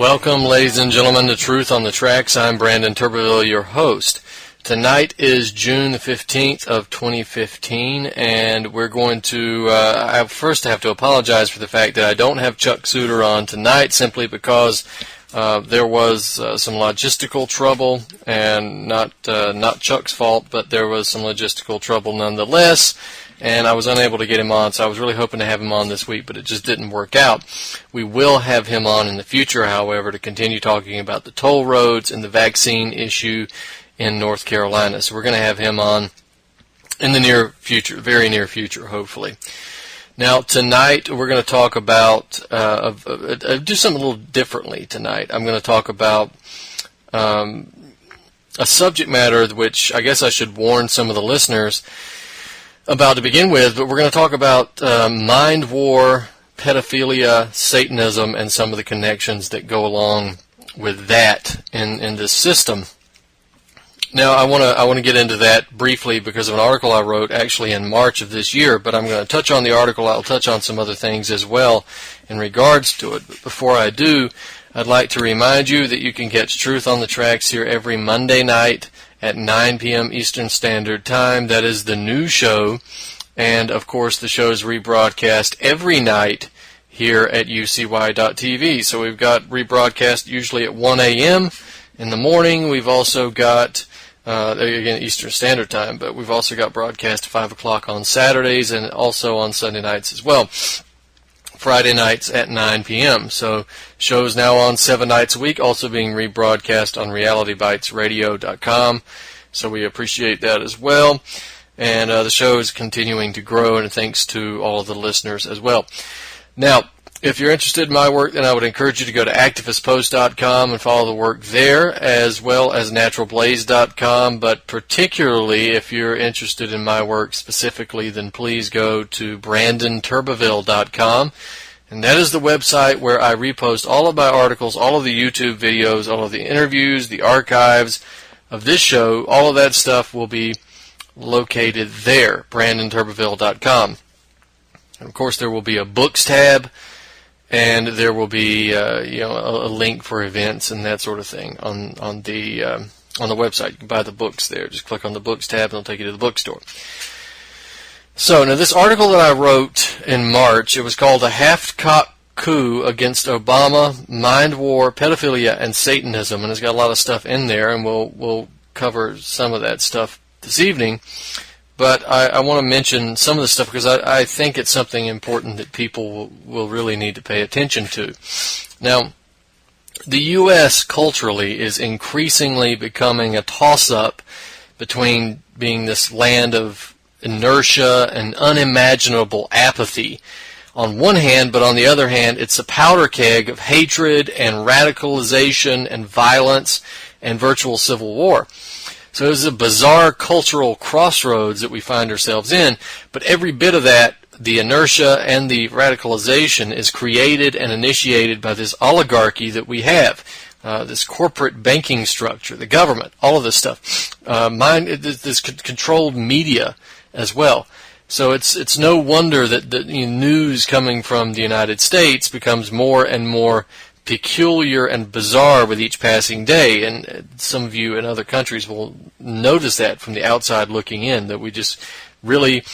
Welcome, ladies and gentlemen, to Truth on the Tracks. I'm Brandon Turbeville, your host. Tonight is June the 15th of 2015, and we're going to, I first have to apologize for the fact that I don't have Chuck Suter on tonight, simply because there was some logistical trouble, and not Chuck's fault, but there was some logistical trouble nonetheless, and I was unable to get him on, so I was really hoping to have him on this week, but it just didn't work out. We will have him on in the future, however, to continue talking about the toll roads and the vaccine issue in North Carolina. So we're going to have him on in the near future, very near future, hopefully. Now, tonight we're going to talk about, do something a little differently tonight. I'm going to talk about a subject matter which I guess I should warn some of the listeners about to begin with, but we're going to talk about mind war, pedophilia, Satanism, and some of the connections that go along with that in this system. Now, I want to get into that briefly because of an article I wrote actually in March of this year, but I'm going to touch on the article. I'll touch on some other things as well in regards to it. But before I do, I'd like to remind you that you can catch Truth on the Tracks here every Monday night at 9 p.m. Eastern Standard Time. That is the new show. And, of course, the show is rebroadcast every night here at ucy.tv. So we've got rebroadcast usually at 1 a.m. in the morning. We've also got, again, Eastern Standard Time, but we've also got broadcast at 5 o'clock on Saturdays and also on Sunday nights as well. Friday nights at 9 p.m. So shows now on 7 nights a week, also being rebroadcast on realitybitesradio.com. So we appreciate that as well. And the show is continuing to grow, and thanks to all of the listeners as well. Now, if you're interested in my work, then I would encourage you to go to activistpost.com and follow the work there, as well as naturalblaze.com. But particularly, if you're interested in my work specifically, then please go to brandonturbeville.com. And that is the website where I repost all of my articles, all of the YouTube videos, all of the interviews, the archives of this show. All of that stuff will be located there, brandonturbeville.com. And of course, there will be a books tab, and there will be a link for events and that sort of thing on the website. You can buy the books there. Just click on the books tab, and it'll take you to the bookstore. So now this article that I wrote in March, it was called "A Half-Cocked Coup Against Obama, Mind War, Pedophilia, and Satanism," and it's got a lot of stuff in there, and we'll cover some of that stuff this evening. But I want to mention some of the stuff because I think it's something important that people will really need to pay attention to. Now, the U.S. culturally is increasingly becoming a toss-up between being this land of inertia and unimaginable apathy on one hand, but on the other hand, it's a powder keg of hatred and radicalization and violence and virtual civil war. So it's a bizarre cultural crossroads that we find ourselves in, but every bit of that, the inertia and the radicalization, is created and initiated by this oligarchy that we have, this corporate banking structure, the government, all of this stuff, this controlled media as well. So it's no wonder that the news coming from the United States becomes more and more peculiar and bizarre with each passing day, and some of you in other countries will notice that from the outside looking in, that we just really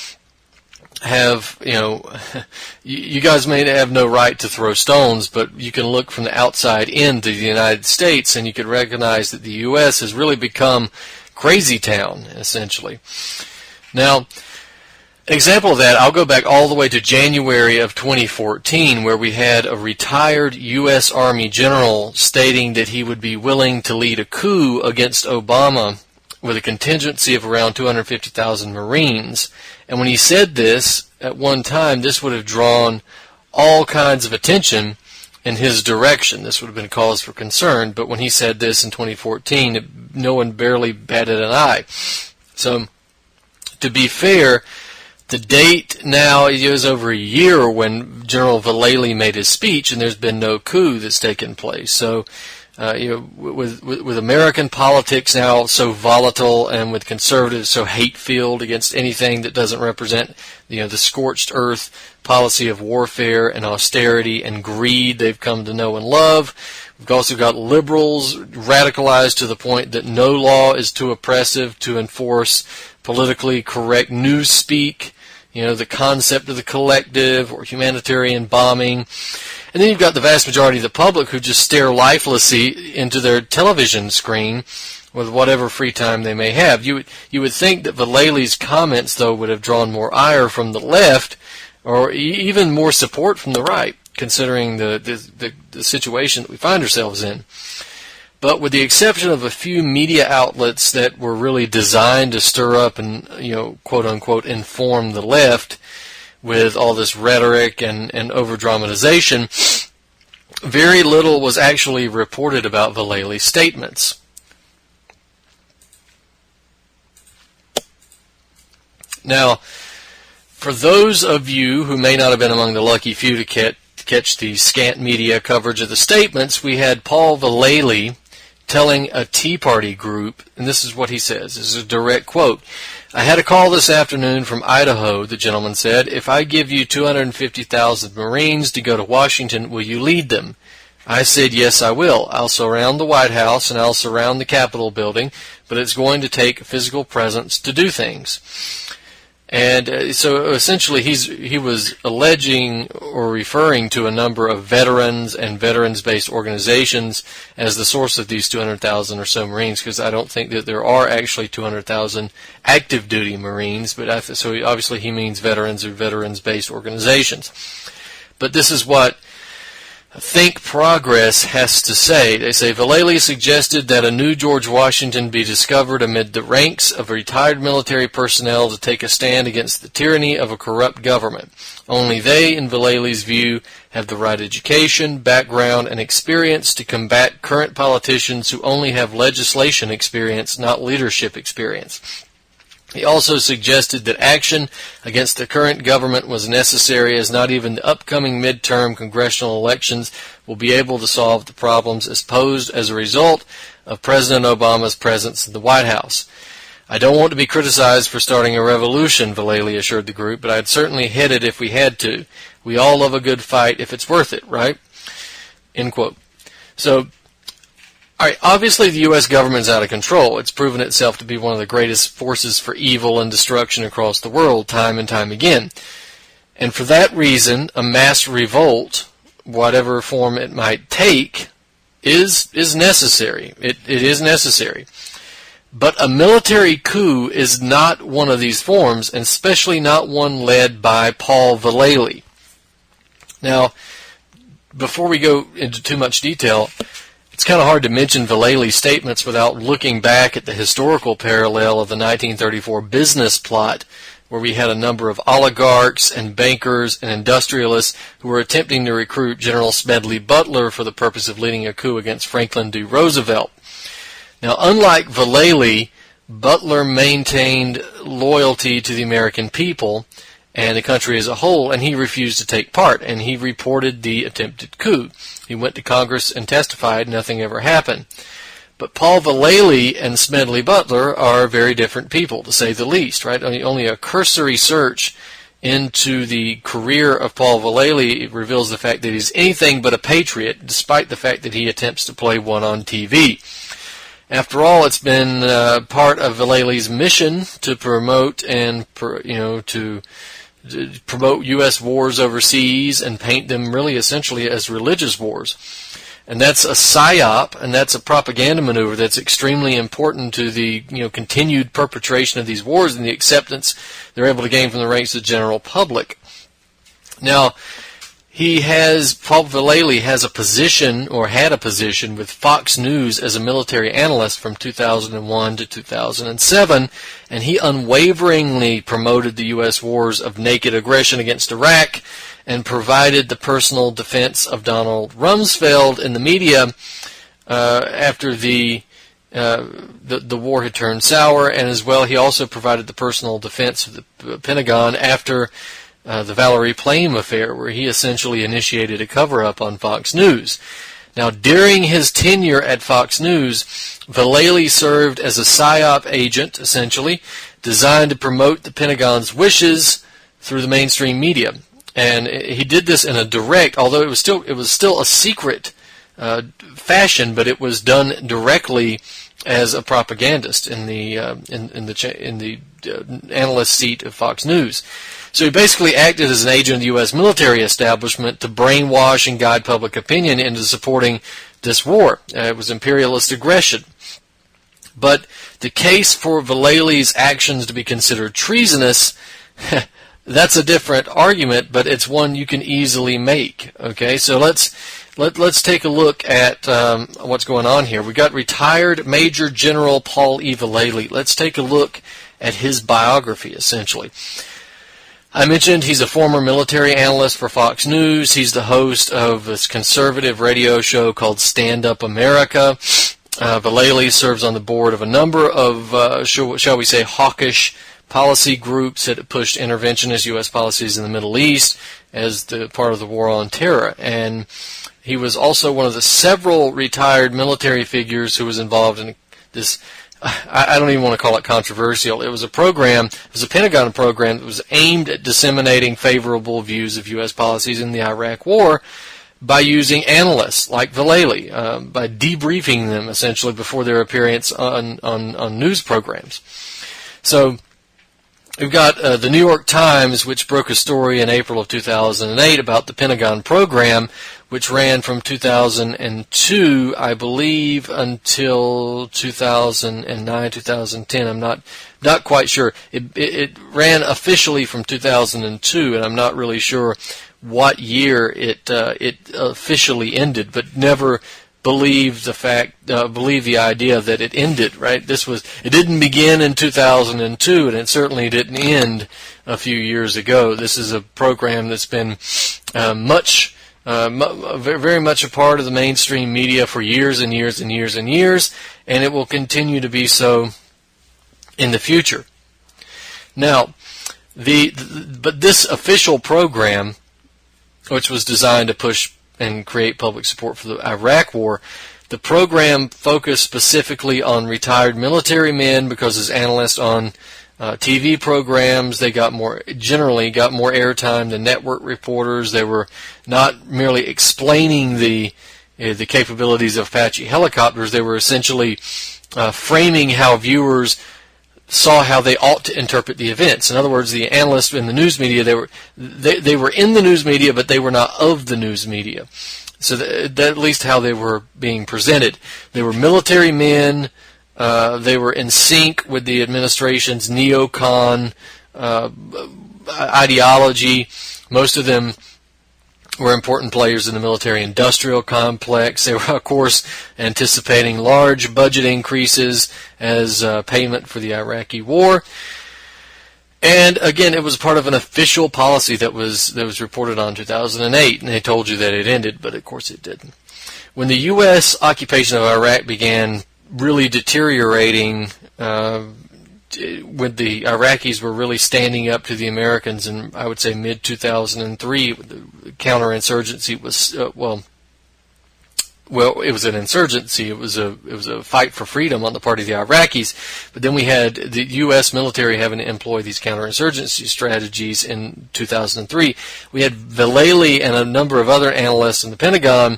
have, you guys may have no right to throw stones, but you can look from the outside into the United States and you can recognize that the U.S. has really become crazy town, essentially. Now, an example of that, I'll go back all the way to January of 2014, where we had a retired U.S. Army general stating that he would be willing to lead a coup against Obama with a contingency of around 250,000 Marines. And when he said this, at one time, this would have drawn all kinds of attention in his direction. This would have been cause for concern, but when he said this in 2014, no one barely batted an eye. So, to be fair, the date now is over a year when General Vallely made his speech, and there's been no coup that's taken place. So, with American politics now so volatile, and with conservatives so hate-filled against anything that doesn't represent, the scorched earth policy of warfare and austerity and greed they've come to know and love, We've also got liberals radicalized to the point that no law is too oppressive to enforce politically correct newspeak, the concept of the collective or humanitarian bombing. And then you've got the vast majority of the public who just stare lifelessly into their television screen with whatever free time they may have. You would think that Vallely's comments, though, would have drawn more ire from the left or even more support from the right, considering the situation that we find ourselves in. But with the exception of a few media outlets that were really designed to stir up and, quote-unquote, inform the left with all this rhetoric and over-dramatization, very little was actually reported about Vallely's statements. Now, for those of you who may not have been among the lucky few to catch the scant media coverage of the statements, we had Paul Vallely telling a Tea Party group, and this is what he says. This is a direct quote. "I had a call this afternoon from Idaho," the gentleman said. "If I give you 250,000 Marines to go to Washington, will you lead them?" I said, "Yes, I will. I'll surround the White House and I'll surround the Capitol building, but it's going to take a physical presence to do things." And so essentially he was alleging or referring to a number of veterans and veterans-based organizations as the source of these 200,000 or so Marines, because I don't think that there are actually 200,000 active duty Marines, but so obviously he means veterans or veterans-based organizations. But this is what Think Progress has to say. They say, Vallely suggested that a new George Washington be discovered amid the ranks of retired military personnel to take a stand against the tyranny of a corrupt government. Only they, in Vallely's view, have the right education, background, and experience to combat current politicians who only have legislation experience, not leadership experience. He also suggested that action against the current government was necessary, as not even the upcoming midterm congressional elections will be able to solve the problems as posed as a result of President Obama's presence in the White House. "I don't want to be criticized for starting a revolution," Vallely assured the group, "but I'd certainly head it if we had to. We all love a good fight if it's worth it, right?" End quote. So, all right, obviously the U.S. government's out of control. It's proven itself to be one of the greatest forces for evil and destruction across the world, time and time again. And for that reason, a mass revolt, whatever form it might take, is necessary. It is necessary. But a military coup is not one of these forms, and especially not one led by Paul Vallely. Now, before we go into too much detail, it's kind of hard to mention Vallely's statements without looking back at the historical parallel of the 1934 business plot, where we had a number of oligarchs and bankers and industrialists who were attempting to recruit General Smedley Butler for the purpose of leading a coup against Franklin D. Roosevelt. Now, unlike Vallely, Butler maintained loyalty to the American people and the country as a whole, and he refused to take part, and he reported the attempted coup. He went to Congress and testified. Nothing ever happened. But Paul Vallely and Smedley Butler are very different people, to say the least, right? Only a cursory search into the career of Paul Vallely reveals the fact that he's anything but a patriot, despite the fact that he attempts to play one on TV. After all, it's been part of Vallely's mission to promote and to promote U.S. wars overseas and paint them really essentially as religious wars. And that's a psyop, and that's a propaganda maneuver that's extremely important to the continued perpetration of these wars and the acceptance they're able to gain from the ranks of the general public. Now, Paul Vallely has a position, or had a position, with Fox News as a military analyst from 2001 to 2007, and he unwaveringly promoted the U.S. wars of naked aggression against Iraq and provided the personal defense of Donald Rumsfeld in the media after the war had turned sour, and as well he also provided the personal defense of the Pentagon after the Vallely Plame affair, where he essentially initiated a cover-up on Fox News. Now, during his tenure at Fox News, Vallely served as a PSYOP agent, essentially, designed to promote the Pentagon's wishes through the mainstream media. And he did this in a direct, although it was still a secret fashion, but it was done directly as a propagandist in the analyst seat of Fox News. So he basically acted as an agent of the U.S. military establishment to brainwash and guide public opinion into supporting this war. It was imperialist aggression. But the case for Vallely's actions to be considered treasonous, that's a different argument, but it's one you can easily make. Okay, so let's take a look at what's going on here. We got retired Major General Paul E. Vallely. Let's take a look at his biography, essentially. I mentioned he's a former military analyst for Fox News. He's the host of this conservative radio show called Stand Up America. Vallely serves on the board of a number of, shall we say, hawkish policy groups that pushed interventionist U.S. policies in the Middle East as the part of the war on terror. And he was also one of the several retired military figures who was involved in this, I don't even want to call it controversial. It was a Pentagon program that was aimed at disseminating favorable views of U.S. policies in the Iraq War by using analysts like Vallely, by debriefing them essentially before their appearance on news programs. So we've got the New York Times, which broke a story in April of 2008 about the Pentagon program, which ran from 2002, I believe, until 2009, 2010. I'm not quite sure. It ran officially from 2002, and I'm not really sure what year it officially ended, but never believed the idea that it ended. Right? It didn't begin in 2002, and it certainly didn't end a few years ago. This is a program that's been very much a part of the mainstream media for years and years and years and years, and it will continue to be so in the future. Now, but this official program, which was designed to push and create public support for the Iraq War, the program focused specifically on retired military men because as analysts on TV programs, they generally got more airtime than network reporters. They were not merely explaining the capabilities of Apache helicopters. They were essentially framing how viewers saw how they ought to interpret the events. In other words, the analysts in the news media, they were in the news media, but they were not of the news media. So that at least how they were being presented. They were military men. They were in sync with the administration's neocon ideology. Most of them were important players in the military-industrial complex. They were, of course, anticipating large budget increases as payment for the Iraqi war. And again, it was part of an official policy that was reported on in 2008, and they told you that it ended, but of course it didn't. When the U.S. occupation of Iraq began really deteriorating, when the Iraqis were really standing up to the Americans in, I would say, mid-2003, the counterinsurgency was, well, it was an insurgency. It was a fight for freedom on the part of the Iraqis. But then we had the U.S. military having to employ these counterinsurgency strategies in 2003. We had Vallely and a number of other analysts in the Pentagon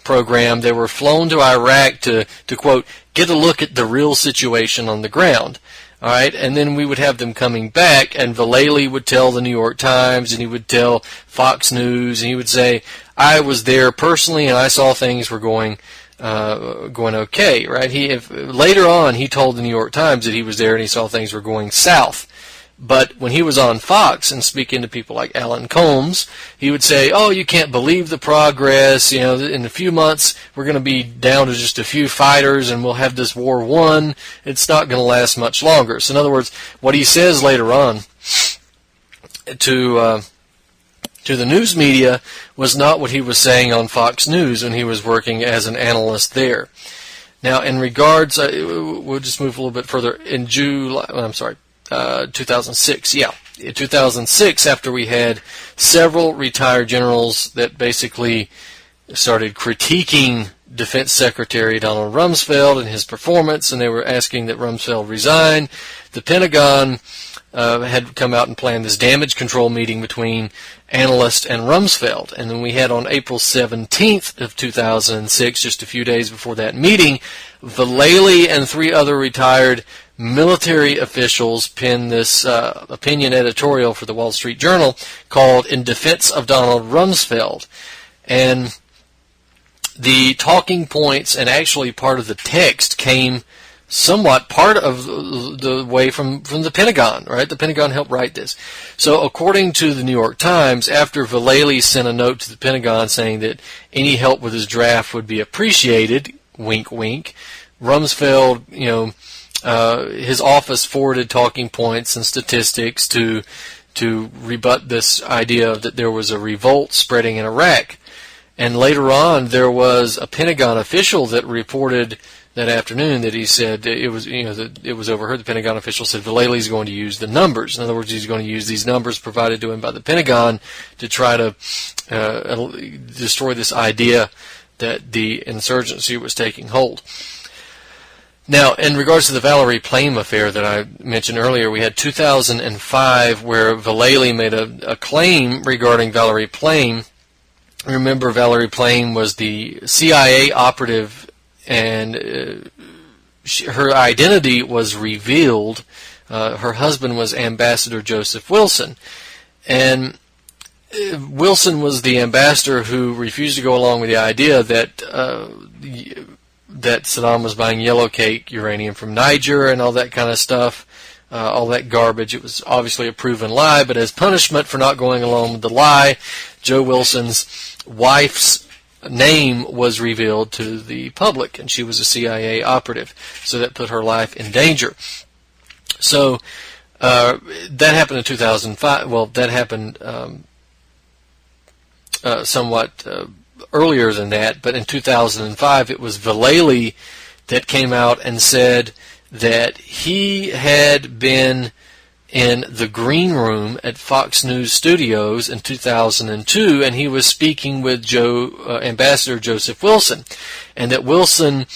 program. They were flown to Iraq to quote, get a look at the real situation on the ground. All right, and then we would have them coming back, and Vallely would tell the New York Times, and he would tell Fox News, and he would say, I was there personally, and I saw things were going okay, right? Later on, he told the New York Times that he was there and he saw things were going south. But when he was on Fox and speaking to people like Alan Combs, he would say, oh, you can't believe the progress. You know, in a few months, we're going to be down to just a few fighters and we'll have this war won. It's not going to last much longer. So in other words, what he says later on to the news media was not what he was saying on Fox News when he was working as an analyst there. Now, in regards, we'll just move a little bit further. In 2006, In 2006, after we had several retired generals that basically started critiquing Defense Secretary Donald Rumsfeld and his performance, and they were asking that Rumsfeld resign. The Pentagon had come out and planned this damage control meeting between analyst and Rumsfeld. And then we had on April 17th of 2006, just a few days before that meeting, Vallely and 3 other retired military officials penned this opinion editorial for the Wall Street Journal called In Defense of Donald Rumsfeld. And the talking points and actually part of the text came somewhat part of the way from the Pentagon, right? The Pentagon helped write this. So according to the New York Times, after Vallely sent a note to the Pentagon saying that any help with his draft would be appreciated, wink, wink, Rumsfeld, his office forwarded talking points and statistics to rebut this idea that there was a revolt spreading in Iraq. And later on, there was a Pentagon official that reported that afternoon that he said it was overheard. The Pentagon official said Vallely's going to use the numbers. In other words, he's going to use these numbers provided to him by the Pentagon to try to destroy this idea that the insurgency was taking hold. Now, in regards to the Valerie Plame affair that I mentioned earlier, we had 2005 where Vallely made a claim regarding Valerie Plame. Remember, Valerie Plame was the CIA operative, and her identity was revealed. Her husband was Ambassador Joseph Wilson, and Wilson was the ambassador who refused to go along with the idea that Saddam was buying yellow cake uranium from Niger and all that kind of stuff, all that garbage. It was obviously a proven lie, but as punishment for not going along with the lie, Joe Wilson's wife's name was revealed to the public, and she was a CIA operative, so that put her life in danger. So that happened in 2005. Well, that happened somewhat earlier than that, but in 2005 it was Vallely that came out and said that he had been in the green room at Fox News Studios in 2002, and he was speaking with Ambassador Joseph Wilson, and that Wilson,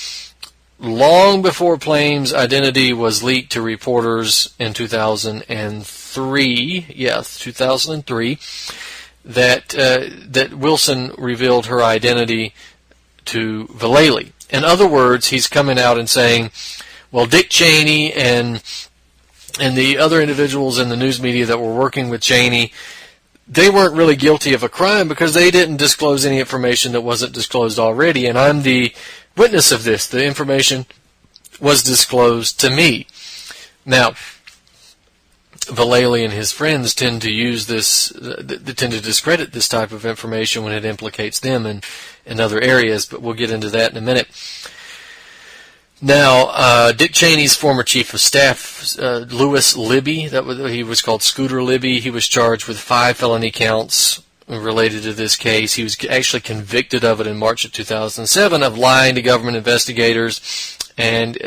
long before Plame's identity was leaked to reporters in 2003, that Wilson revealed her identity to Vallely. In other words, he's coming out and saying, well, Dick Cheney and the other individuals in the news media that were working with Cheney, they weren't really guilty of a crime because they didn't disclose any information that wasn't disclosed already, and I'm the witness of this. The information was disclosed to me. Now, Vallely and his friends tend to use this, they tend to discredit this type of information when it implicates them in other areas, but we'll get into that in a minute. Now, Dick Cheney's former chief of staff, Louis Libby, he was called Scooter Libby, he was charged with 5 felony counts related to this case. He was actually convicted of it in March of 2007 of lying to government investigators, and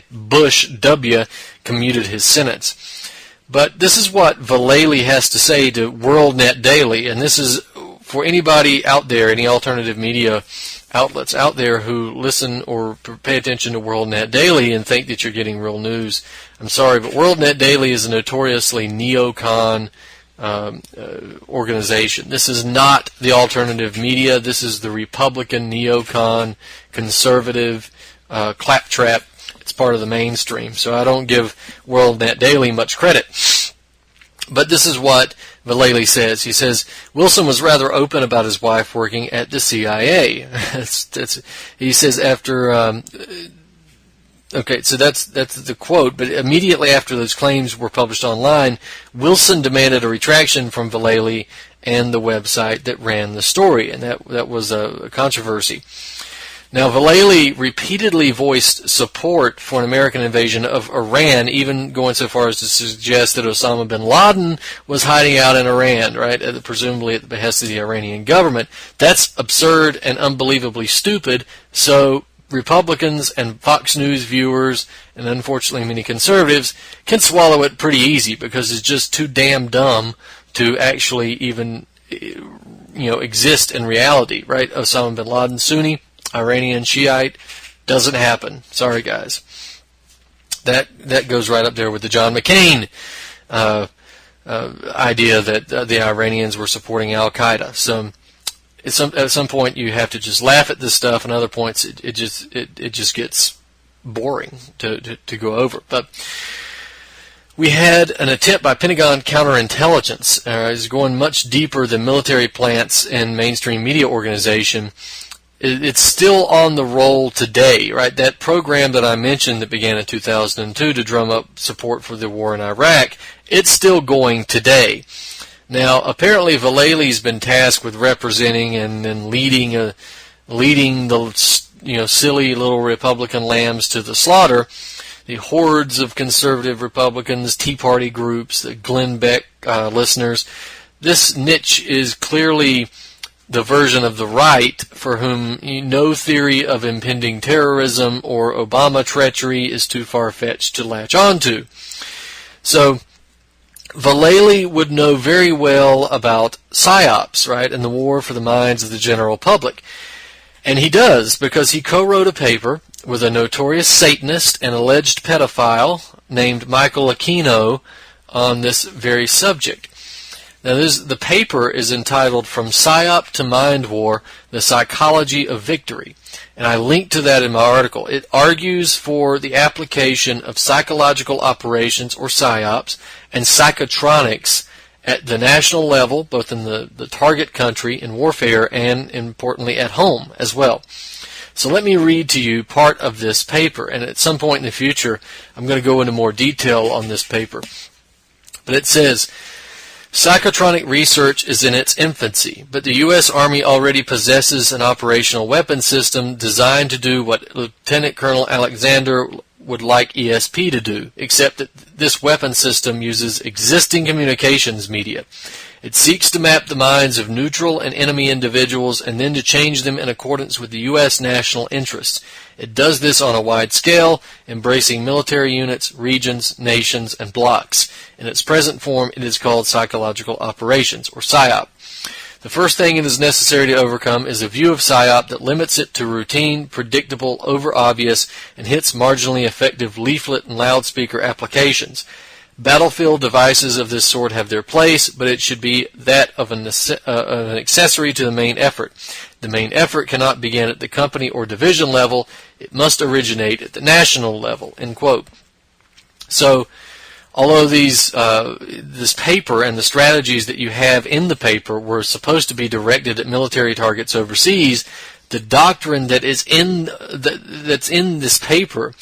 Bush W. commuted his sentence. But this is what Vallely has to say to WorldNet Daily, and this is for anybody out there, any alternative media outlets out there who listen or pay attention to WorldNet Daily and think that you're getting real news. I'm sorry, but WorldNet Daily is a notoriously neocon organization. This is not the alternative media. This is the Republican, neocon, conservative claptrap. It's part of the mainstream. So I don't give WorldNet Daily much credit. But this is what Vallely says. He says, Wilson was rather open about his wife working at the CIA. He says after, okay, so that's the quote, but immediately after those claims were published online, Wilson demanded a retraction from Vallely and the website that ran the story, and that was a controversy. Now, Vallely repeatedly voiced support for an American invasion of Iran, even going so far as to suggest that Osama bin Laden was hiding out in Iran, right, presumably at the behest of the Iranian government. That's absurd and unbelievably stupid, so Republicans and Fox News viewers, and unfortunately many conservatives, can swallow it pretty easy because it's just too damn dumb to actually even, exist in reality, right? Osama bin Laden, Sunni, Iranian Shiite. Doesn't happen. Sorry, guys. That goes right up there with the John McCain idea that the Iranians were supporting Al-Qaeda. So at some point you have to just laugh at this stuff, and other points it just gets boring to go over. But we had an attempt by Pentagon counterintelligence. Is going much deeper than military plants and mainstream media organization. It's still on the roll today, right? That program that I mentioned that began in 2002 to drum up support for the war in Iraq, it's still going today. Now, apparently Vallely's been tasked with representing and leading the silly little Republican lambs to the slaughter, the hordes of conservative Republicans, Tea Party groups, the Glenn Beck listeners. This niche is clearly the version of the right for whom no theory of impending terrorism or Obama treachery is too far-fetched to latch onto. So Vallely would know very well about PSYOPs, right, and the war for the minds of the general public. And he does, because he co-wrote a paper with a notorious Satanist and alleged pedophile named Michael Aquino on this very subject. Now, the paper is entitled From PSYOP to Mind War, The Psychology of Victory. And I linked to that in my article. It argues for the application of psychological operations, or PSYOPs, and psychotronics at the national level, both in the target country in warfare and, importantly, at home as well. So let me read to you part of this paper, and at some point in the future, I'm going to go into more detail on this paper. But it says, psychotronic research is in its infancy, but the U.S. Army already possesses an operational weapon system designed to do what Lieutenant Colonel Alexander would like ESP to do, except that this weapon system uses existing communications media. It seeks to map the minds of neutral and enemy individuals and then to change them in accordance with the U.S. national interests. It does this on a wide scale, embracing military units, regions, nations, and blocks. In its present form, it is called psychological operations, or PSYOP. The first thing it is necessary to overcome is a view of PSYOP that limits it to routine, predictable, over-obvious, and hits marginally effective leaflet and loudspeaker applications. Battlefield devices of this sort have their place, but it should be that of an accessory to the main effort. The main effort cannot begin at the company or division level. It must originate at the national level, end quote. So, although this paper and the strategies that you have in the paper were supposed to be directed at military targets overseas, the doctrine that is that's in this paper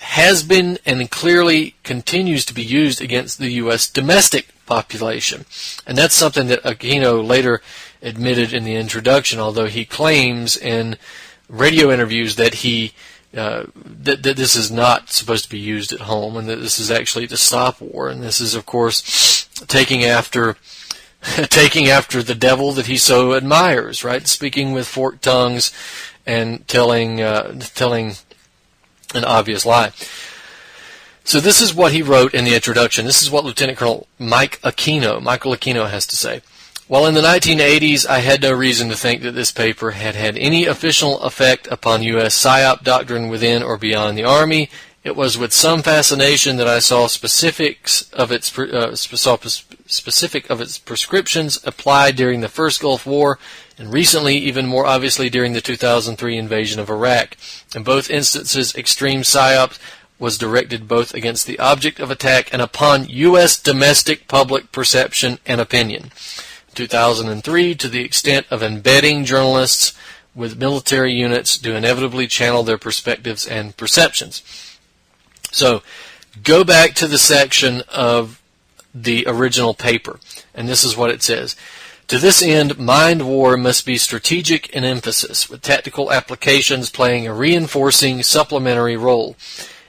has been and clearly continues to be used against the U.S. domestic population. And that's something that Aquino later admitted in the introduction, although he claims in radio interviews that that this is not supposed to be used at home, and that this is actually to stop war. And this is, of course, taking after the devil that he so admires, right? Speaking with forked tongues and telling an obvious lie. So this is what he wrote in the introduction. This is what Lieutenant Colonel Michael Aquino has to say. While in the 1980s I had no reason to think that this paper had any official effect upon U.S. PSYOP doctrine within or beyond the Army, it was with some fascination that I saw specific of its prescriptions applied during the first Gulf War, and recently, even more obviously, during the 2003 invasion of Iraq. In both instances, extreme PSYOP was directed both against the object of attack and upon U.S. domestic public perception and opinion. 2003, to the extent of embedding journalists with military units to inevitably channel their perspectives and perceptions. So, go back to the section of the original paper, and this is what it says. To this end, mind war must be strategic in emphasis, with tactical applications playing a reinforcing supplementary role.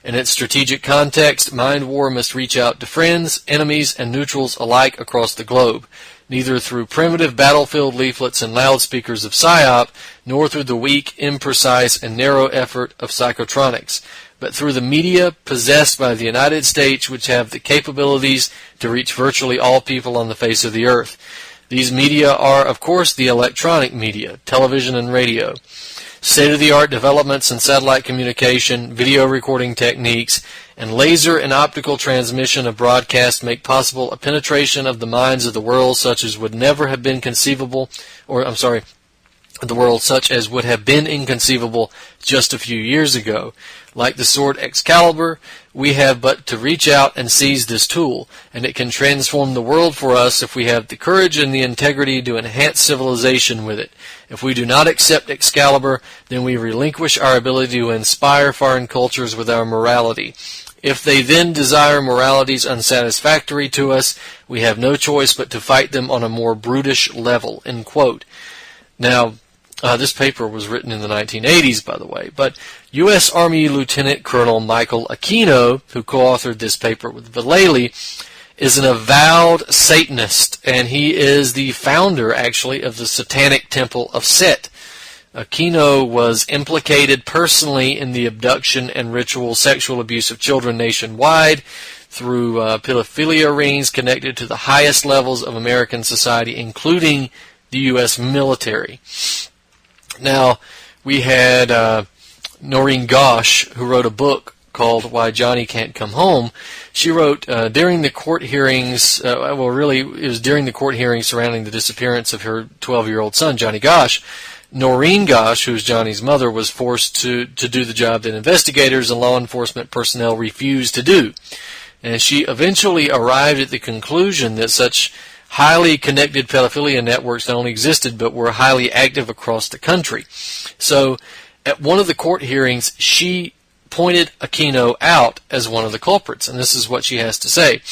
In its strategic context, mind war must reach out to friends, enemies, and neutrals alike across the globe, neither through primitive battlefield leaflets and loudspeakers of PSYOP, nor through the weak, imprecise, and narrow effort of psychotronics, but through the media possessed by the United States, which have the capabilities to reach virtually all people on the face of the earth. These media are, of course, the electronic media, television and radio. State-of-the-art developments in satellite communication, video recording techniques, and laser and optical transmission of broadcast make possible a penetration of the minds of the world such as would never have been conceivable, the world such as would have been inconceivable just a few years ago. Like the sword Excalibur, we have but to reach out and seize this tool, and it can transform the world for us if we have the courage and the integrity to enhance civilization with it. If we do not accept Excalibur, then we relinquish our ability to inspire foreign cultures with our morality. If they then desire moralities unsatisfactory to us, we have no choice but to fight them on a more brutish level." End quote. Now, this paper was written in the 1980s, by the way, but U.S. Army Lieutenant Colonel Michael Aquino, who co-authored this paper with Vallely, is an avowed Satanist, and he is the founder, actually, of the Satanic Temple of Set. Aquino was implicated personally in the abduction and ritual sexual abuse of children nationwide through pedophilia rings connected to the highest levels of American society, including the U.S. military. Now, we had Noreen Gosh, who wrote a book called Why Johnny Can't Come Home. She wrote during the court hearings, it was during the court hearings surrounding the disappearance of her 12-year-old son, Johnny Gosh. Noreen Gosh, who's Johnny's mother, was forced to do the job that investigators and law enforcement personnel refused to do. And she eventually arrived at the conclusion that such highly connected pedophilia networks not only existed, but were highly active across the country. So, at one of the court hearings, she pointed Aquino out as one of the culprits, and this is what she has to say.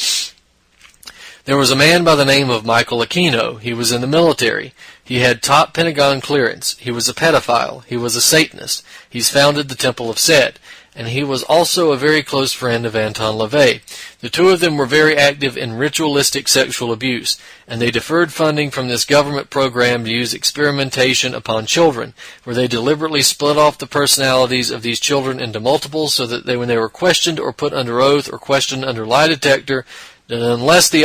"There was a man by the name of Michael Aquino. He was in the military. He had top Pentagon clearance. He was a pedophile. He was a Satanist. He's founded the Temple of Set. And he was also a very close friend of Anton LaVey. The two of them were very active in ritualistic sexual abuse, and they deferred funding from this government program to use experimentation upon children, where they deliberately split off the personalities of these children into multiples so that when they were questioned or put under oath or questioned under lie detector, that unless the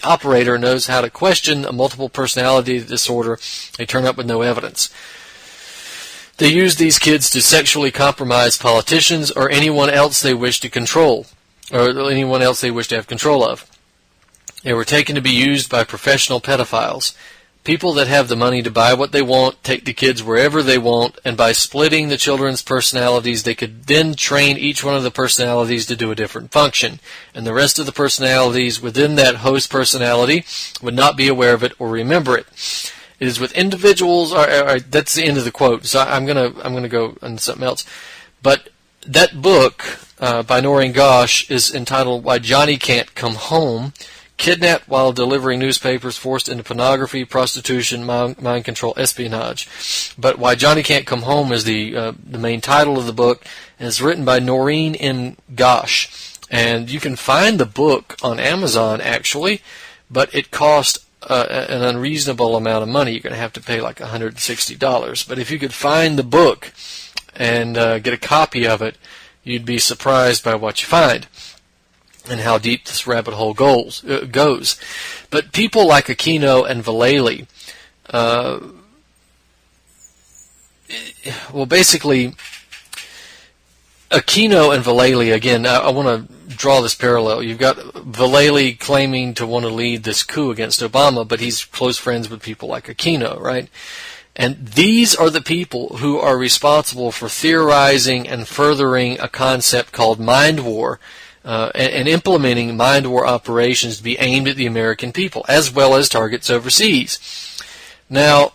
operator knows how to question a multiple personality disorder, they turn up with no evidence. They use these kids to sexually compromise politicians or anyone else they wish to control, or anyone else they wish to have control of. They were taken to be used by professional pedophiles. People that have the money to buy what they want take the kids wherever they want, and by splitting the children's personalities, they could then train each one of the personalities to do a different function, and the rest of the personalities within that host personality would not be aware of it or remember it. It is with individuals. That's the end of the quote. So I'm gonna go on something else. But that book by Noreen Gosh is entitled "Why Johnny Can't Come Home: Kidnapped While Delivering Newspapers, Forced into Pornography, Prostitution, Mind Control, Espionage." But "Why Johnny Can't Come Home" is the main title of the book, and it's written by Noreen M. Gosh. And you can find the book on Amazon actually, but it cost an unreasonable amount of money. You're going to have to pay like $160. But if you could find the book and get a copy of it, you'd be surprised by what you find and how deep this rabbit hole goes. But people like Aquino and Vallely, basically, Aquino and Vallely, again, I want to draw this parallel. You've got Vallely claiming to want to lead this coup against Obama, but he's close friends with people like Aquino, right? And these are the people who are responsible for theorizing and furthering a concept called mind war, and implementing mind war operations to be aimed at the American people, as well as targets overseas. Now,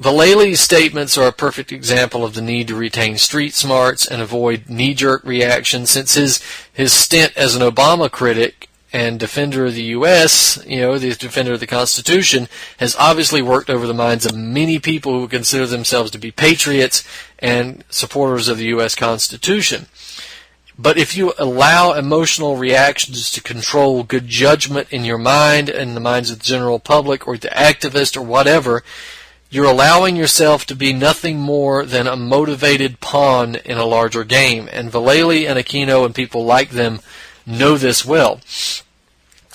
Vallely's statements are a perfect example of the need to retain street smarts and avoid knee-jerk reactions, since his stint as an Obama critic and defender of the U.S., the defender of the Constitution, has obviously worked over the minds of many people who consider themselves to be patriots and supporters of the U.S. Constitution. But if you allow emotional reactions to control good judgment in your mind and the minds of the general public or the activist or whatever, you're allowing yourself to be nothing more than a motivated pawn in a larger game. And Vallely and Aquino and people like them know this well.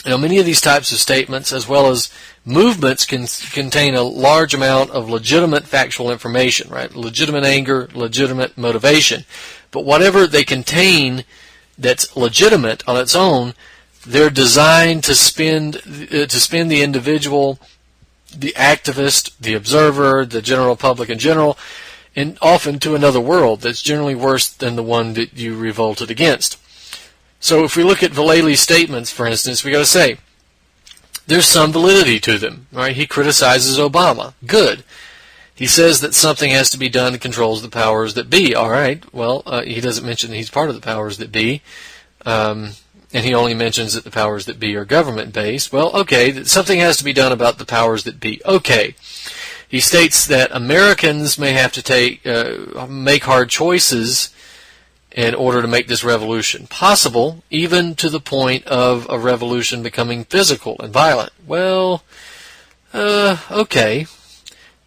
Many of these types of statements, as well as movements, can contain a large amount of legitimate factual information, right? Legitimate anger, legitimate motivation. But whatever they contain that's legitimate on its own, they're designed to spin the individual, the activist, the observer, the general public in general, and often to another world that's generally worse than the one that you revolted against. So if we look at Vallely's statements, for instance, we got to say there's some validity to them. Right? He criticizes Obama. Good. He says that something has to be done that controls the powers that be. All right. Well, he doesn't mention that he's part of the powers that be, and he only mentions that the powers that be are government-based. Well, okay, something has to be done about the powers that be. Okay. He states that Americans may have to make hard choices in order to make this revolution possible, even to the point of a revolution becoming physical and violent. Well, okay.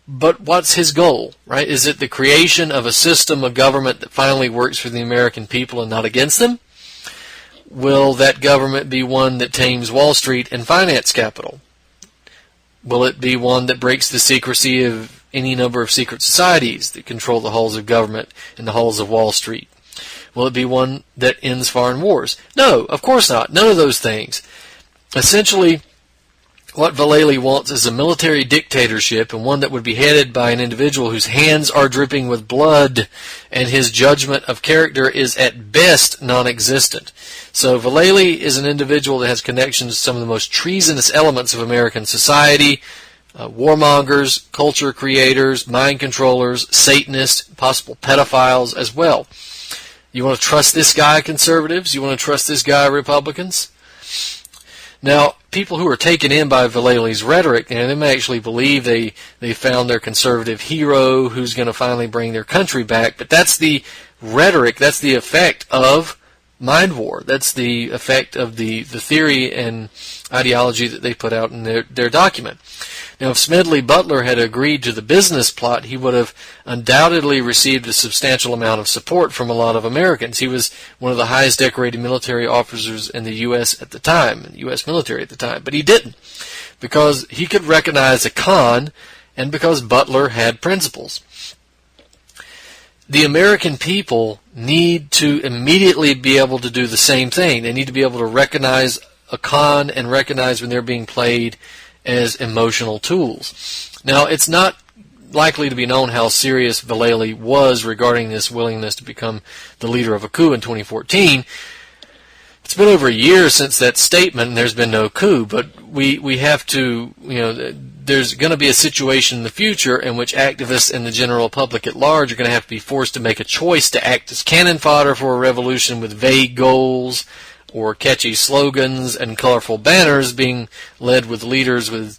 But what's his goal, right? Is it the creation of a system of government that finally works for the American people and not against them? Will that government be one that tames Wall Street and finance capital? Will it be one that breaks the secrecy of any number of secret societies that control the halls of government and the halls of Wall Street? Will it be one that ends foreign wars? No, of course not. None of those things. Essentially, what Vallely wants is a military dictatorship, and one that would be headed by an individual whose hands are dripping with blood and his judgment of character is at best non-existent. So Vallely is an individual that has connections to some of the most treasonous elements of American society, warmongers, culture creators, mind controllers, Satanists, possible pedophiles as well. You want to trust this guy, conservatives? You want to trust this guy, Republicans? Now, people who are taken in by Vallely's rhetoric, they may actually believe they found their conservative hero who's going to finally bring their country back, but that's the rhetoric, that's the effect of mind war. That's the effect of the theory and ideology that they put out in their document. Now, if Smedley Butler had agreed to the business plot, he would have undoubtedly received a substantial amount of support from a lot of Americans. He was one of the highest decorated military officers in the U.S. at the time, in the U.S. military at the time, but he didn't, because he could recognize a con and because Butler had principles. The American people need to immediately be able to do the same thing. They need to be able to recognize a con and recognize when they're being played as emotional tools. Now, it's not likely to be known how serious Vallely was regarding this willingness to become the leader of a coup in 2014. It's been over a year since that statement, and there's been no coup, but we have to, there's going to be a situation in the future in which activists and the general public at large are going to have to be forced to make a choice to act as cannon fodder for a revolution with vague goals or catchy slogans and colorful banners, being led with leaders with,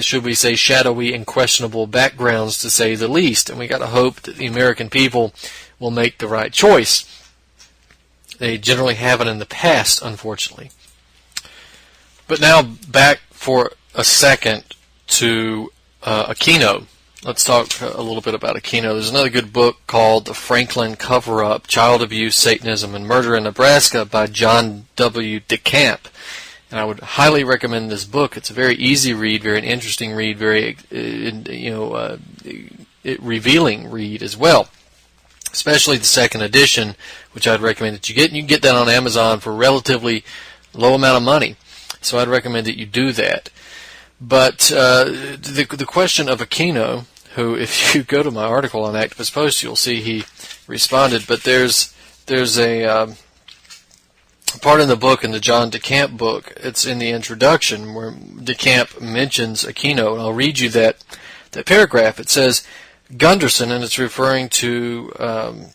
should we say, shadowy and questionable backgrounds, to say the least. And we got to hope that the American people will make the right choice. They generally haven't in the past, unfortunately. But now back for a second to Aquino. Let's talk a little bit about Aquino. There's another good book called The Franklin Cover-Up, Child Abuse, Satanism, and Murder in Nebraska by John W. DeCamp. And I would highly recommend this book. It's a very easy read, very interesting read, very revealing read as well. Especially the second edition, which I'd recommend that you get. And you can get that on Amazon for a relatively low amount of money. So I'd recommend that you do that. But the question of Aquino, who, if you go to my article on Activist Post, you'll see he responded. But there's a part in the book, in the John DeCamp book, it's in the introduction, where DeCamp mentions Aquino, and I'll read you that paragraph. It says, Gunderson, and it's referring to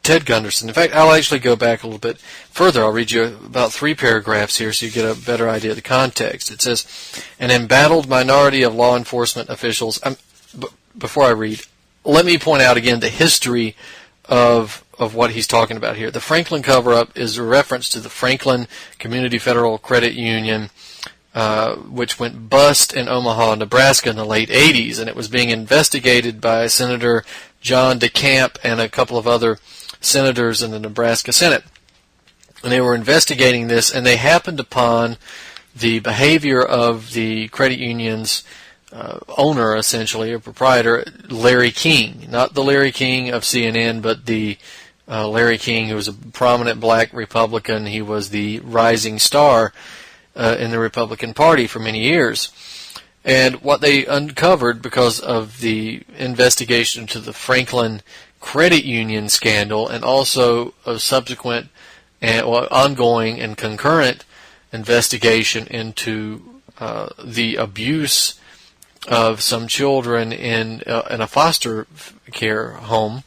Ted Gunderson. In fact, I'll actually go back a little bit further. I'll read you about 3 paragraphs here so you get a better idea of the context. It says, an embattled minority of law enforcement officials. Before I read, let me point out again the history of what he's talking about here. The Franklin cover-up is a reference to the Franklin Community Federal Credit Union, which went bust in Omaha, Nebraska in the late 80s, and it was being investigated by Senator John DeCamp and a couple of other senators in the Nebraska Senate. and they were investigating this, and they happened upon the behavior of the credit union's owner, essentially, or proprietor, Larry King. Not the Larry King of CNN, but the Larry King, who was a prominent black Republican. He was the rising star in the Republican Party for many years. And what they uncovered because of the investigation into the Franklin Credit Union scandal, and also a subsequent and ongoing and concurrent investigation into the abuse of some children in a foster care home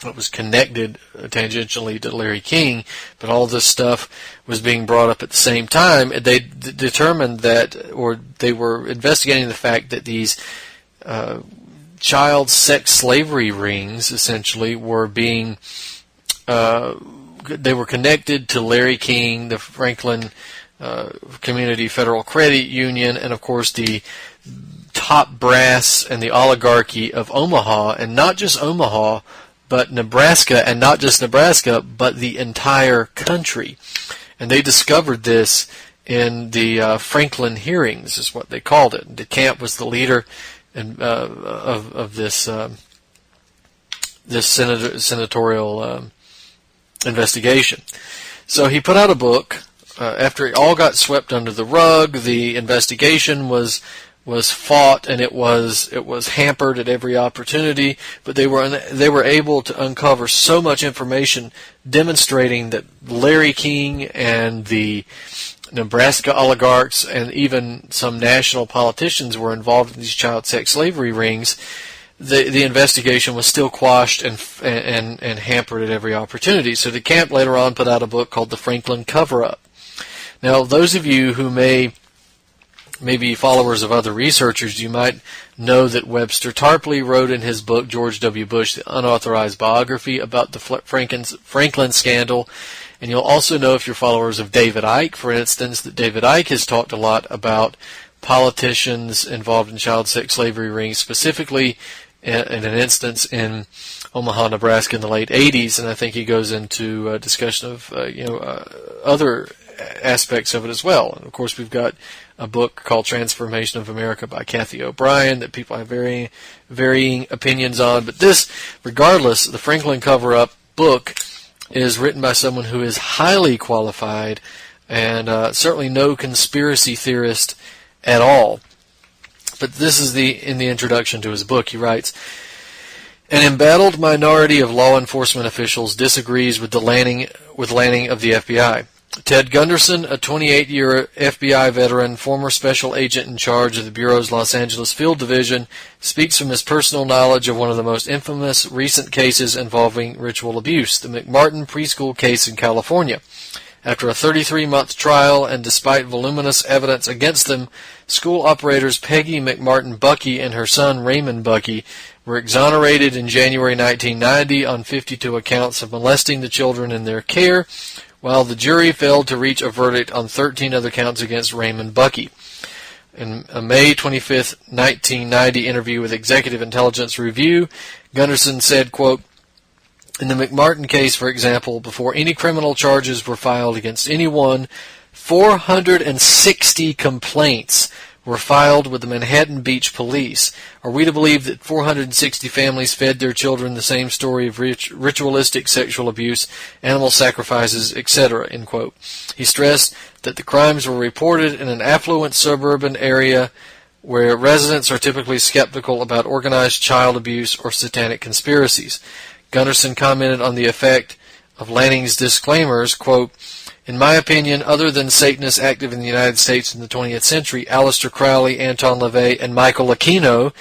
that was connected tangentially to Larry King, but all this stuff was being brought up at the same time. They determined that, or they were investigating the fact that these child sex slavery rings essentially were being they were connected to Larry King, the Franklin Community Federal Credit Union, and of course the top brass and the oligarchy of Omaha, and not just Omaha, but Nebraska, and not just Nebraska, but the entire country. And they discovered this in the Franklin hearings, is what they called it. DeCamp was the leader of this senatorial investigation. So he put out a book. After it all got swept under the rug, the investigation was fought, and it was hampered at every opportunity. But they were able to uncover so much information demonstrating that Larry King and the Nebraska oligarchs and even some national politicians were involved in these child sex slavery rings. The investigation was still quashed and hampered at every opportunity. So DeCamp later on put out a book called The Franklin Cover-Up. Now, those of you who may be followers of other researchers, you might know that Webster Tarpley wrote in his book, George W. Bush, The Unauthorized Biography, about the Franklin scandal. And you'll also know, if you're followers of David Icke, for instance, that David Icke has talked a lot about politicians involved in child sex slavery rings, specifically in an instance in Omaha, Nebraska in the late 80s. And I think he goes into a discussion of other aspects of it as well. And of course, we've got a book called Transformation of America by Kathy O'Brien that people have varying opinions on. But this, regardless, the Franklin Cover-Up book is written by someone who is highly qualified and certainly no conspiracy theorist at all. But this is in the introduction to his book. He writes, "An embattled minority of law enforcement officials disagrees with Lanning of the FBI. Ted Gunderson, a 28-year FBI veteran, former special agent in charge of the Bureau's Los Angeles Field Division, speaks from his personal knowledge of one of the most infamous recent cases involving ritual abuse, the McMartin preschool case in California. After a 33-month trial, and despite voluminous evidence against them, school operators Peggy McMartin Bucky and her son Raymond Bucky were exonerated in January 1990 on 52 accounts of molesting the children in their care, while the jury failed to reach a verdict on 13 other counts against Raymond Bucky. In a May 25, 1990 interview with Executive Intelligence Review, Gunderson said, quote, "In the McMartin case, for example, before any criminal charges were filed against anyone, 460 complaints were filed with the Manhattan Beach Police. Are we to believe that 460 families fed their children the same story of ritualistic sexual abuse, animal sacrifices, etc.?" End quote. He stressed that the crimes were reported in an affluent suburban area where residents are typically skeptical about organized child abuse or satanic conspiracies. Gunderson commented on the effect of Lanning's disclaimers, quote, "In my opinion, other than Satanists active in the United States in the 20th century, Aleister Crowley, Anton LaVey, and Michael Aquino,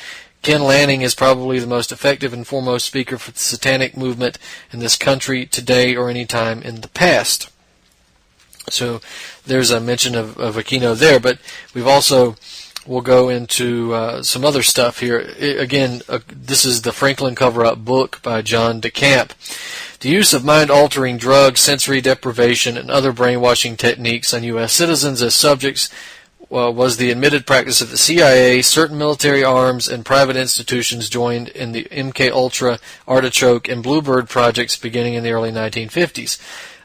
Ken Lanning is probably the most effective and foremost speaker for the satanic movement in this country today or any time in the past." So there's a mention of Aquino there, but we'll go into some other stuff here. This is the Franklin Cover-Up book by John DeCamp. "The use of mind-altering drugs, sensory deprivation, and other brainwashing techniques on U.S. citizens as subjects was the admitted practice of the CIA. Certain military arms and private institutions joined in the MK-Ultra, Artichoke, and Bluebird projects beginning in the early 1950s.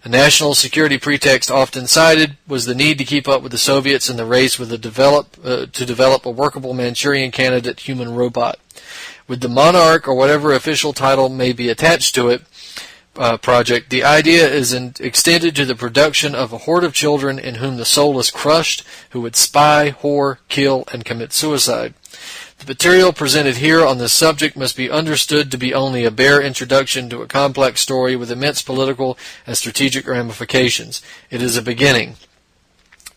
A national security pretext often cited was the need to keep up with the Soviets in the race to develop a workable Manchurian candidate human robot. With the Monarch, or whatever official title may be attached to it, project, the idea is extended to the production of a horde of children in whom the soul is crushed, who would spy, whore, kill, and commit suicide. The material presented here on this subject must be understood to be only a bare introduction to a complex story with immense political and strategic ramifications. It is a beginning.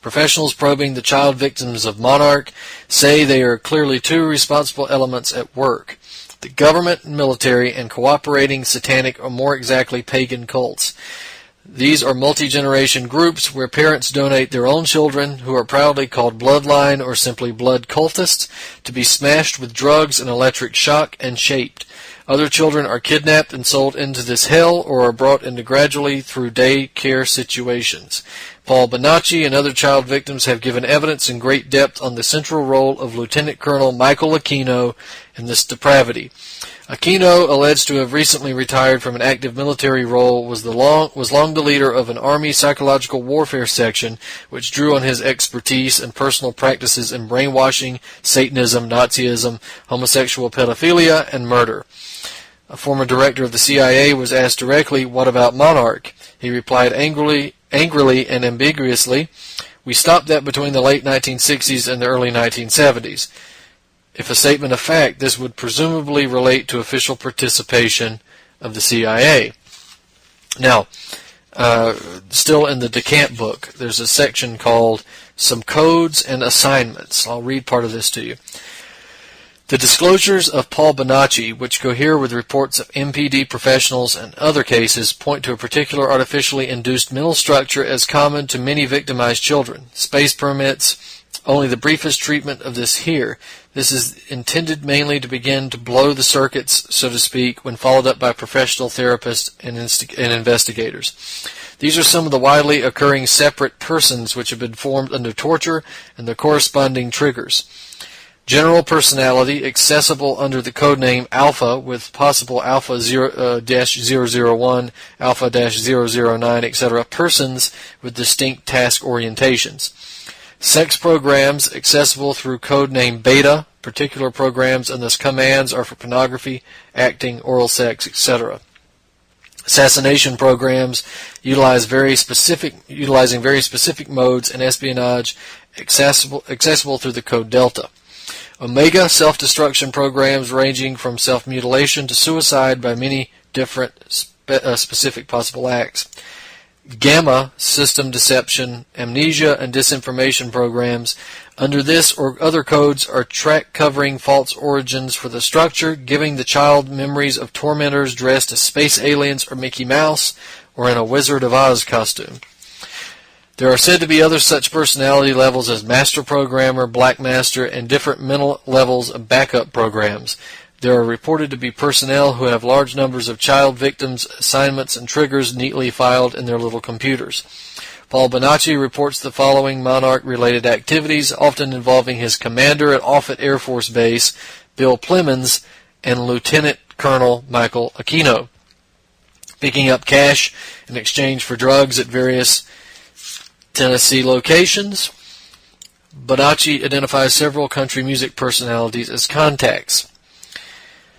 Professionals probing the child victims of Monarch say there are clearly two responsible elements at work: the government and military, and cooperating satanic, or more exactly pagan cults. These are multi-generation groups where parents donate their own children, who are proudly called bloodline or simply blood cultists, to be smashed with drugs and electric shock and shaped. Other children are kidnapped and sold into this hell, or are brought into gradually through day care situations. Paul Bonacci and other child victims have given evidence in great depth on the central role of Lieutenant Colonel Michael Aquino in this depravity. Aquino, alleged to have recently retired from an active military role, was long the leader of an Army psychological warfare section, which drew on his expertise and personal practices in brainwashing, Satanism, Nazism, homosexual pedophilia, and murder. A former director of the CIA was asked directly, "What about Monarch?" He replied angrily and ambiguously, "We stopped that between the late 1960s and the early 1970s. If a statement of fact, this would presumably relate to official participation of the CIA." Now, still in the Decant book, there's a section called Some Codes and Assignments. I'll read part of this to you. The disclosures of Paul Bonacci, which cohere with reports of MPD professionals and other cases, point to a particular artificially induced mental structure as common to many victimized children. Space permits only the briefest treatment of this here. This is intended mainly to begin to blow the circuits, so to speak, when followed up by professional therapists and investigators. These are some of the widely occurring separate persons which have been formed under torture and the corresponding triggers. General personality, accessible under the codename Alpha, with possible Alpha 0-001, Alpha-009, etc. Persons with distinct task orientations. Sex programs, accessible through codename Beta. Particular programs and thus commands are for pornography, acting, oral sex, etc. Assassination programs utilizing very specific modes and espionage, accessible through the code Delta. Omega, self-destruction programs ranging from self-mutilation to suicide by many different specific possible acts. Gamma, system deception, amnesia, and disinformation programs. Under this or other codes are track covering false origins for the structure, giving the child memories of tormentors dressed as space aliens or Mickey Mouse, or in a Wizard of Oz costume. There are said to be other such personality levels as Master Programmer, Black Master, and different mental levels of backup programs. There are reported to be personnel who have large numbers of child victims, assignments, and triggers neatly filed in their little computers. Paul Bonacci reports the following Monarch-related activities, often involving his commander at Offutt Air Force Base, Bill Plemons, and Lieutenant Colonel Michael Aquino. Picking up cash in exchange for drugs at various Tennessee locations. Bonacci identifies several country music personalities as contacts.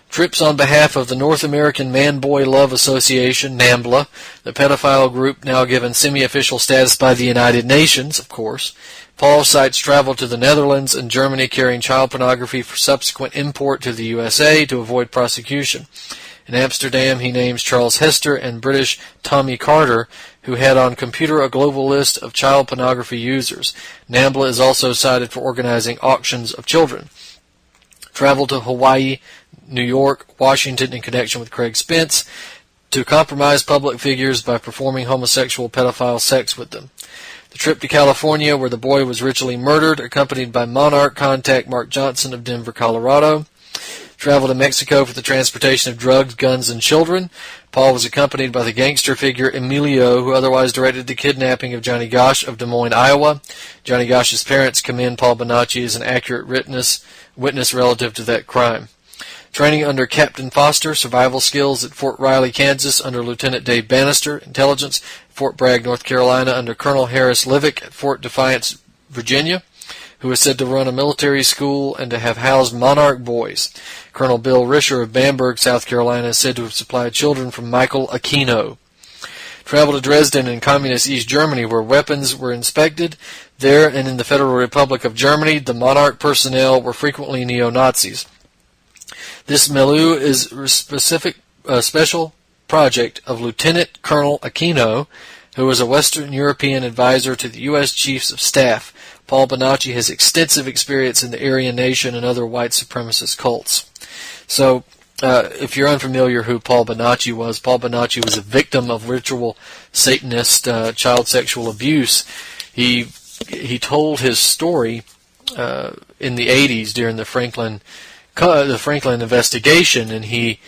Trips on behalf of the North American Man-Boy Love Association, NAMBLA, the pedophile group now given semi-official status by the United Nations, of course. Paul cites travel to the Netherlands and Germany carrying child pornography for subsequent import to the USA to avoid prosecution. In Amsterdam, he names Charles Hester and British Tommy Carter, who had on computer a global list of child pornography users. NAMBLA is also cited for organizing auctions of children. Travel to Hawaii, New York, Washington in connection with Craig Spence to compromise public figures by performing homosexual pedophile sex with them. The trip to California, where the boy was ritually murdered, accompanied by Monarch contact Mark Johnson of Denver, Colorado. Travel to Mexico for the transportation of drugs, guns, and children. Paul was accompanied by the gangster figure Emilio, who otherwise directed the kidnapping of Johnny Gosch of Des Moines, Iowa. Johnny Gosch's parents commend Paul Bonacci as an accurate witness relative to that crime. Training under Captain Foster, survival skills at Fort Riley, Kansas, under Lieutenant Dave Bannister, intelligence, Fort Bragg, North Carolina, under Colonel Harris Livick at Fort Defiance, Virginia, who is said to run a military school and to have housed Monarch boys. Colonel Bill Risher of Bamberg, South Carolina, is said to have supplied children from Michael Aquino. Traveled to Dresden and Communist East Germany, where weapons were inspected. There and in the Federal Republic of Germany, the Monarch personnel were frequently neo-Nazis. This milieu is a special project of Lieutenant Colonel Aquino, who was a Western European advisor to the U.S. Chiefs of Staff. Paul Bonacci has extensive experience in the Aryan Nation and other white supremacist cults. So, if you're unfamiliar who Paul Bonacci was a victim of ritual Satanist child sexual abuse. He told his story in the 80s during the Franklin investigation, and he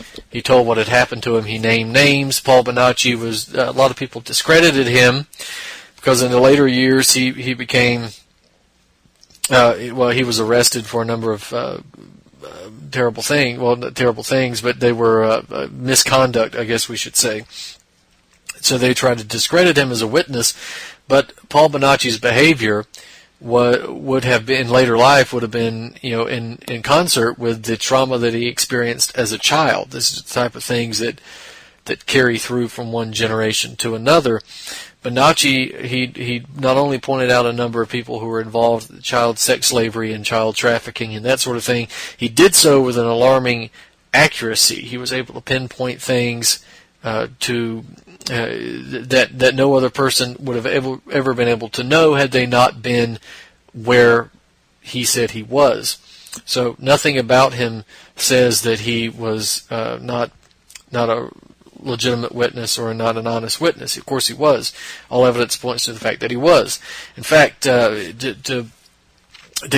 told what had happened to him. He named names. Paul Bonacci was, a lot of people discredited him because in the later years he became, he was arrested for a number of terrible things. Well, not terrible things, but they were misconduct, I guess we should say. So they tried to discredit him as a witness, but Paul Bonacci's behavior would have been in later life would have been, in concert with the trauma that he experienced as a child. This is the type of things that carry through from one generation to another. Bonacci, he not only pointed out a number of people who were involved in child sex slavery and child trafficking and that sort of thing. He did so with an alarming accuracy. He was able to pinpoint things that no other person would have ever been able to know had they not been where he said he was. So nothing about him says that he was not a legitimate witness or not an honest witness. Of course he was. All evidence points to the fact that he was. In fact, to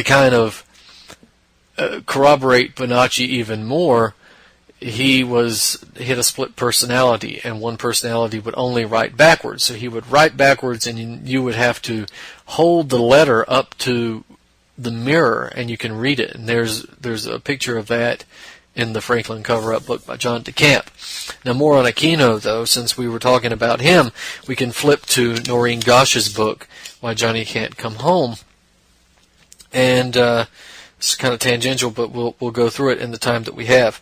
kind of corroborate Bonacci even more, he had a split personality, and one personality would only write backwards. So he would write backwards, and you would have to hold the letter up to the mirror, and you can read it. And there's a picture of that in the Franklin cover-up book by John DeCamp. Now, more on Aquino, though, since we were talking about him, we can flip to Noreen Gosch's book, Why Johnny Can't Come Home. And it's kind of tangential, but we'll go through it in the time that we have.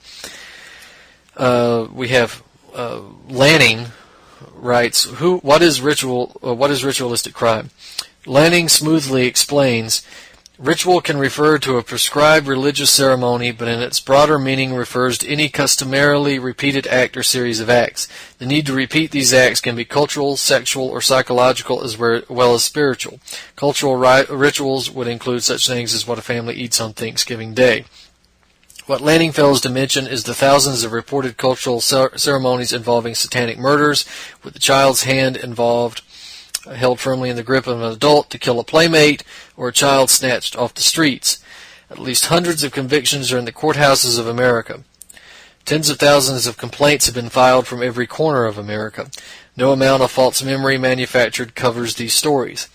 Lanning writes, what is ritualistic crime? Lanning smoothly explains, ritual can refer to a prescribed religious ceremony, but in its broader meaning refers to any customarily repeated act or series of acts. The need to repeat these acts can be cultural, sexual, or psychological as well as spiritual. Cultural rituals would include such things as what a family eats on Thanksgiving Day. What Lanning fails to mention is the thousands of reported cultural ceremonies involving satanic murders, with the child's hand involved, held firmly in the grip of an adult to kill a playmate, or a child snatched off the streets. At least hundreds of convictions are in the courthouses of America. Tens of thousands of complaints have been filed from every corner of America. No amount of false memory manufactured covers these stories.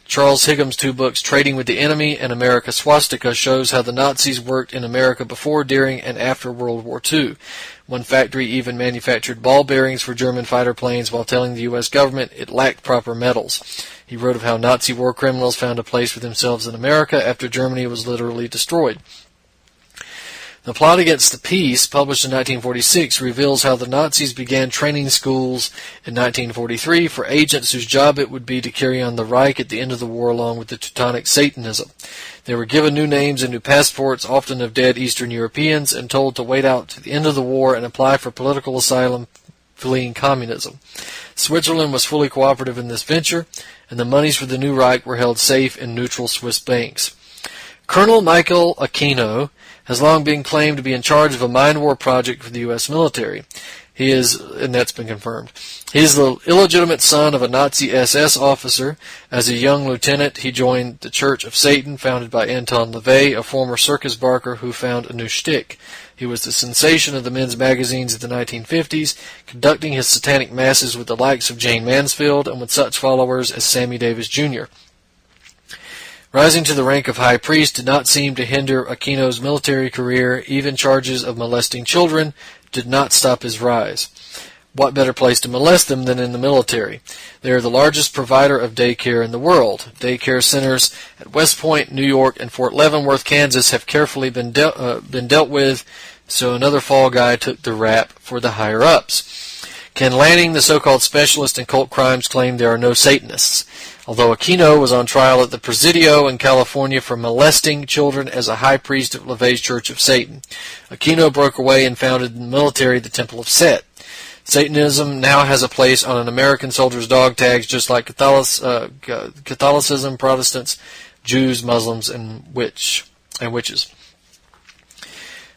Charles Higgin's two books, Trading with the Enemy and America Swastika, shows how the Nazis worked in America before, during, and after World War II. One factory even manufactured ball bearings for German fighter planes while telling the U.S. government it lacked proper metals. He wrote of how Nazi war criminals found a place for themselves in America after Germany was literally destroyed. The Plot Against the Peace, published in 1946, reveals how the Nazis began training schools in 1943 for agents whose job it would be to carry on the Reich at the end of the war along with the Teutonic Satanism. They were given new names and new passports, often of dead Eastern Europeans, and told to wait out to the end of the war and apply for political asylum fleeing communism. Switzerland was fully cooperative in this venture, and the monies for the new Reich were held safe in neutral Swiss banks. Colonel Michael Aquino has long been claimed to be in charge of a mind war project for the U.S. military. He is, and that's been confirmed. He is the illegitimate son of a Nazi SS officer. As a young lieutenant, he joined the Church of Satan, founded by Anton LaVey, a former circus barker who found a new shtick. He was the sensation of the men's magazines of the 1950s, conducting his satanic masses with the likes of Jane Mansfield and with such followers as Sammy Davis Jr. Rising to the rank of high priest did not seem to hinder Aquino's military career. Even charges of molesting children did not stop his rise. What better place to molest them than in the military? They are the largest provider of daycare in the world. Daycare centers at West Point, New York, and Fort Leavenworth, Kansas have carefully been dealt with, so another fall guy took the rap for the higher-ups. Ken Lanning, the so-called specialist in cult crimes, claimed there are no Satanists. Although Aquino was on trial at the Presidio in California for molesting children as a high priest of LaVey's Church of Satan, Aquino broke away and founded in the military the Temple of Set. Satanism now has a place on an American soldier's dog tags, just like Catholicism, Protestants, Jews, Muslims, and witches.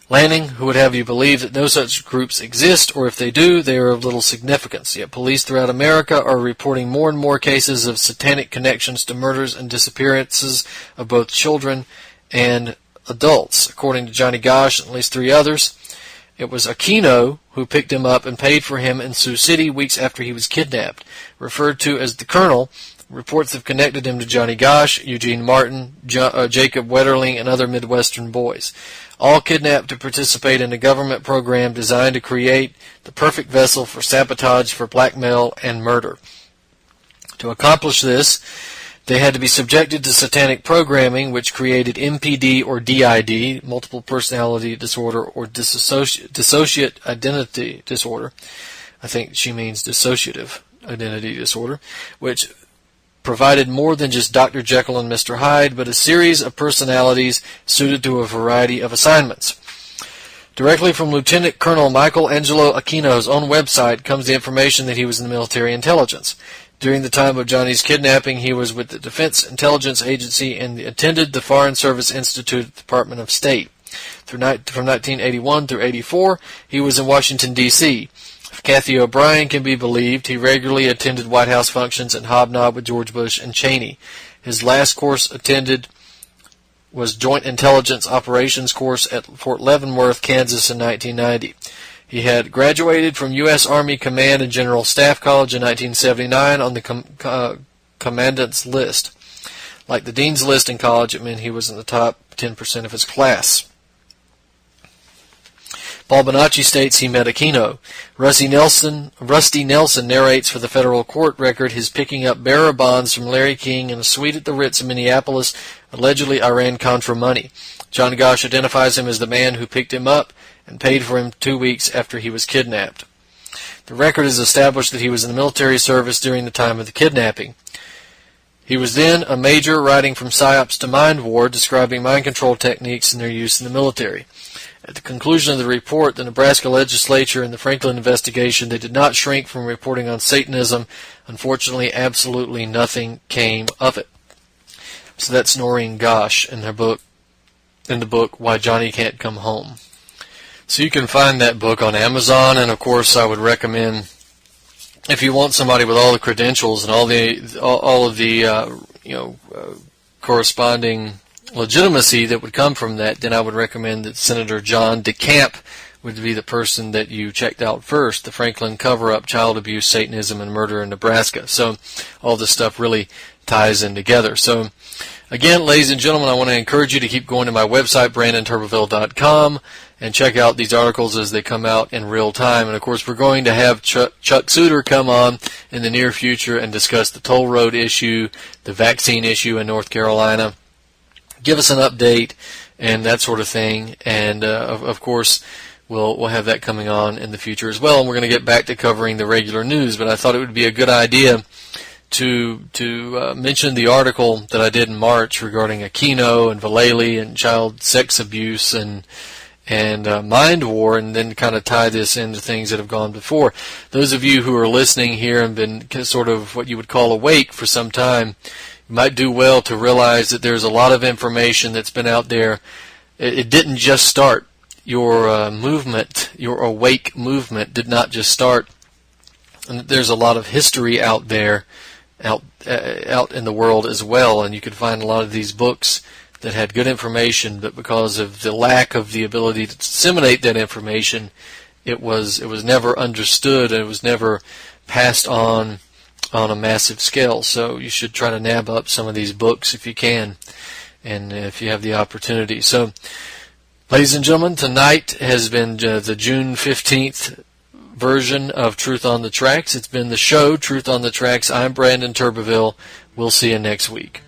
Lanning, who would have you believe that no such groups exist, or if they do, they are of little significance. Yet police throughout America are reporting more and more cases of satanic connections to murders and disappearances of both children and adults. According to Johnny Gosch and at least 3 others, it was Aquino who picked him up and paid for him in Sioux City weeks after he was kidnapped. Referred to as the Colonel, reports have connected him to Johnny Gosch, Eugene Martin, Jacob Wetterling, and other Midwestern boys, all kidnapped to participate in a government program designed to create the perfect vessel for sabotage, for blackmail, and murder. To accomplish this, they had to be subjected to satanic programming, which created MPD or DID, multiple personality disorder, or dissociate identity disorder. I think she means dissociative identity disorder, which provided more than just Dr. Jekyll and Mr. Hyde, but a series of personalities suited to a variety of assignments. Directly from Lieutenant Colonel Michael Angelo Aquino's own website comes the information that he was in the military intelligence. During the time of Johnny's kidnapping, he was with the Defense Intelligence Agency and attended the Foreign Service Institute at the Department of State. From 1981 through 84, he was in Washington, D.C. If Kathy O'Brien can be believed, he regularly attended White House functions and hobnobbed with George Bush and Cheney. His last course attended was Joint Intelligence Operations course at Fort Leavenworth, Kansas in 1990. He had graduated from U.S. Army Command and General Staff College in 1979 on the Commandant's List. Like the Dean's List in college, it meant he was in the top 10% of his class. Paul Bonacci states he met Aquino. Rusty Nelson narrates for the federal court record his picking up bearer bonds from Larry King in a suite at the Ritz in Minneapolis, allegedly Iran-Contra money. John Gosch identifies him as the man who picked him up and paid for him 2 weeks after he was kidnapped. The record has established that he was in the military service during the time of the kidnapping. He was then a major, writing from psyops to mind war, describing mind control techniques and their use in the military. At the conclusion of the report, the Nebraska legislature and the Franklin investigation, they did not shrink from reporting on Satanism. Unfortunately, absolutely nothing came of it. So that's Noreen Gosch in the book Why Johnny Can't Come Home. So you can find that book on Amazon, and of course I would recommend, if you want somebody with all the credentials and all of the corresponding legitimacy that would come from that, then I would recommend that Senator John DeCamp would be the person that you checked out first, the Franklin cover-up, child abuse, Satanism, and murder in Nebraska. So all this stuff really ties in together. So again, ladies and gentlemen, I want to encourage you to keep going to my website, BrandonTurbeville.com, and check out these articles as they come out in real time. And of course, we're going to have Chuck Suter come on in the near future and discuss the toll road issue, the vaccine issue in North Carolina, give us an update and that sort of thing. And of course, we'll have that coming on in the future as well. And we're going to get back to covering the regular news. But I thought it would be a good idea to mention the article that I did in March regarding Aquino and Vallely and child sex abuse and mind war, and then kind of tie this into things that have gone before. Those of you who are listening here and been sort of what you would call awake for some time, you might do well to realize that there's a lot of information that's been out there. It didn't just start. Your movement, your awake movement, did not just start. And there's a lot of history out there, out in the world as well, and you can find a lot of these books that had good information, but because of the lack of the ability to disseminate that information, it was never understood, and it was never passed on a massive scale. So you should try to nab up some of these books if you can, and if you have the opportunity. So, ladies and gentlemen, tonight has been the June 15th version of Truth on the Tracks. It's been the show, Truth on the Tracks. I'm Brandon Turbeville. We'll see you next week.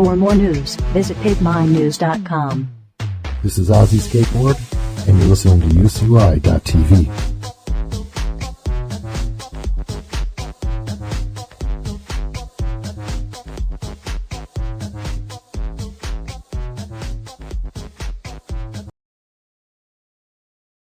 For more news, visit pigminews.com. This is Ozzy Skateboard, and you're listening to UCY.tv.